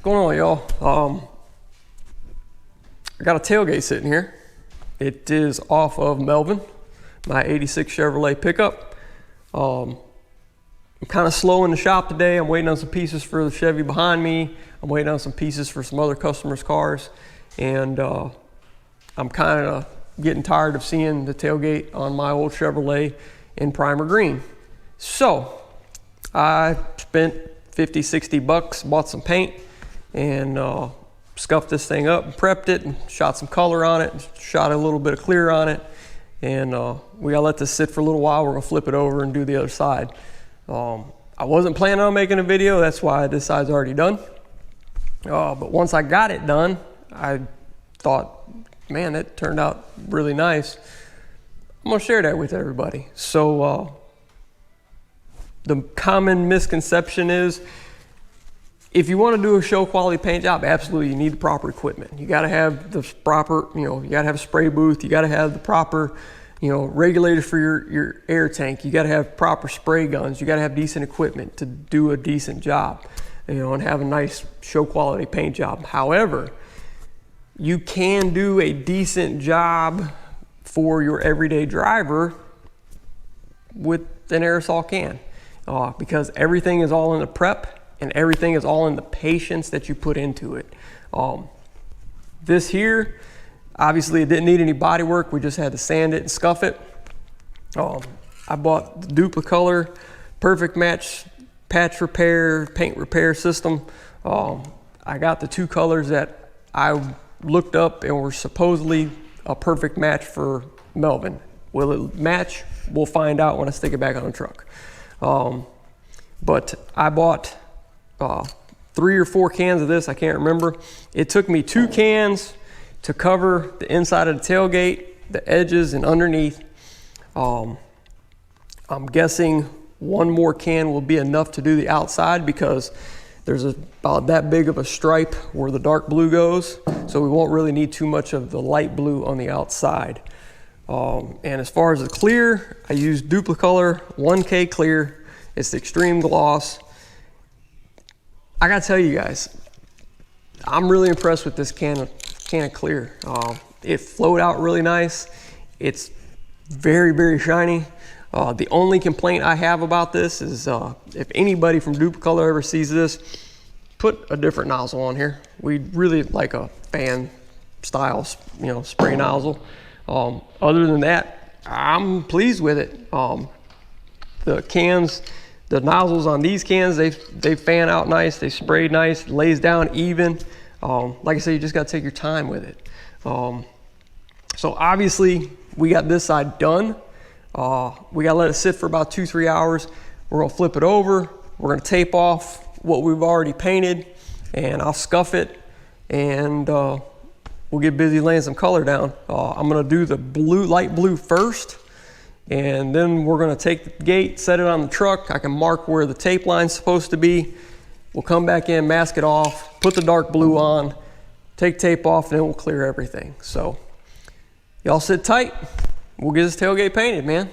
going on, y'all? I got a tailgate sitting here. It is off of Melvin, my 86 Chevrolet pickup. I'm kind of slow in the shop today. I'm waiting on some pieces for the Chevy behind me. I'm waiting on some pieces for some other customers' cars. And I'm kind of getting tired of seeing the tailgate on my old Chevrolet in primer green. So I spent 50, 60 bucks, bought some paint, and scuffed this thing up and prepped it and shot some color on it, and shot a little bit of clear on it. And we gotta let this sit for a little while. We're gonna flip it over and do the other side. I wasn't planning on making a video, that's why this side's already done. But once I got it done, I thought, man, that turned out really nice. I'm gonna share that with everybody. So the common misconception is, if you want to do a show quality paint job, absolutely you need the proper equipment. You got to have the proper, you got to have a spray booth. You got to have the proper, regulators for your air tank. You got to have proper spray guns. You got to have decent equipment to do a decent job, and have a nice show quality paint job. However, you can do a decent job for your everyday driver with an aerosol can, because everything is all in the prep. And everything is all in the patience that you put into it. This here, obviously it didn't need any body work. We just had to sand it and scuff it. I bought the Duplicolor Perfect Match patch repair, paint repair system. I got the two colors that I looked up and were supposedly a perfect match for Melvin. Will it match? We'll find out when I stick it back on the truck. But I bought 3 or 4 cans of this, I can't remember. It took me 2 cans to cover the inside of the tailgate, the edges and underneath. I'm guessing 1 more can will be enough to do the outside, because there's about that big of a stripe where the dark blue goes, so we won't really need too much of the light blue on the outside. And as far as the clear, I used Duplicolor 1K clear. It's the extreme gloss. I gotta tell you guys, I'm really impressed with this can of clear. It flowed out really nice. It's very, very shiny. The only complaint I have about this is, if anybody from Duplicolor ever sees this, put a different nozzle on here. We really like a fan style, spray nozzle. Other than that, I'm pleased with it. The cans, the nozzles on these cans, they fan out nice, they spray nice, lays down even. Like I said, you just gotta take your time with it. So obviously we got this side done. We gotta let it sit for about 2-3 hours. We're gonna flip it over. We're gonna tape off what we've already painted, and I'll scuff it, and we'll get busy laying some color down. I'm gonna do the light blue first, and then we're gonna take the gate, set it on the truck. I can mark where the tape line's supposed to be. We'll come back in, mask it off, put the dark blue on, take tape off, and then we'll clear everything. So y'all sit tight. We'll get this tailgate painted, man.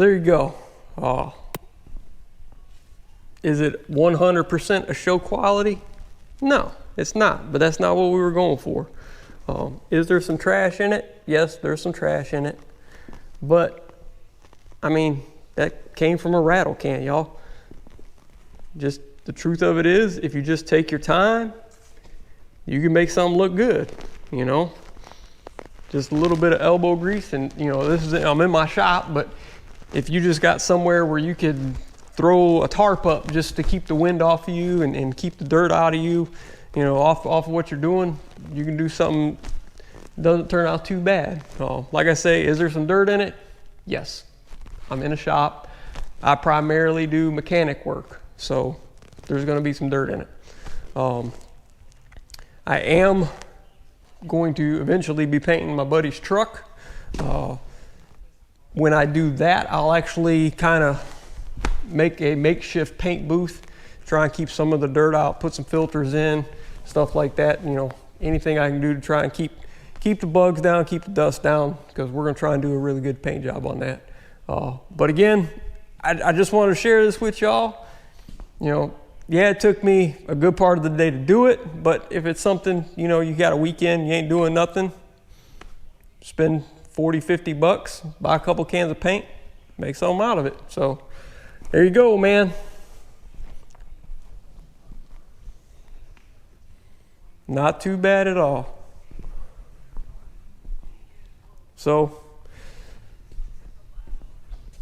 there you go. Is it 100% a show quality? No, it's not, but that's not what we were going for. Is there some trash in it? Yes, there's some trash in it. But, I mean, that came from a rattle can, y'all. Just the truth of it is, if you just take your time, you can make something look good, you know? Just a little bit of elbow grease, and you know, I'm in my shop, but if you just got somewhere where you could throw a tarp up just to keep the wind off of you and keep the dirt out of you, you know, off of what you're doing, you can do something that doesn't turn out too bad. Like I say, is there some dirt in it? Yes. I'm in a shop. I primarily do mechanic work, so there's going to be some dirt in it. I am going to eventually be painting my buddy's truck. When I do that, I'll actually kind of make a makeshift paint booth, try and keep some of the dirt out, put some filters in, stuff like that. You know, anything I can do to try and keep the bugs down, keep the dust down, because we're going to try and do a really good paint job on that. But again, I just wanted to share this with y'all. You know, yeah, it took me a good part of the day to do it, but if it's something, you know, you got a weekend, you ain't doing nothing, spend 40, 50 bucks, buy a couple cans of paint, make something out of it. So there you go, man. Not too bad at all. So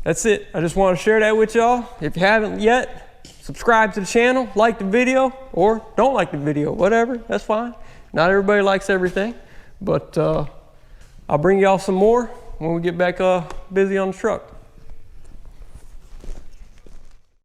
that's it. I just want to share that with y'all. If you haven't yet, subscribe to the channel, like the video, or don't like the video, whatever, that's fine. Not everybody likes everything, but I'll bring y'all some more when we get back busy on the truck.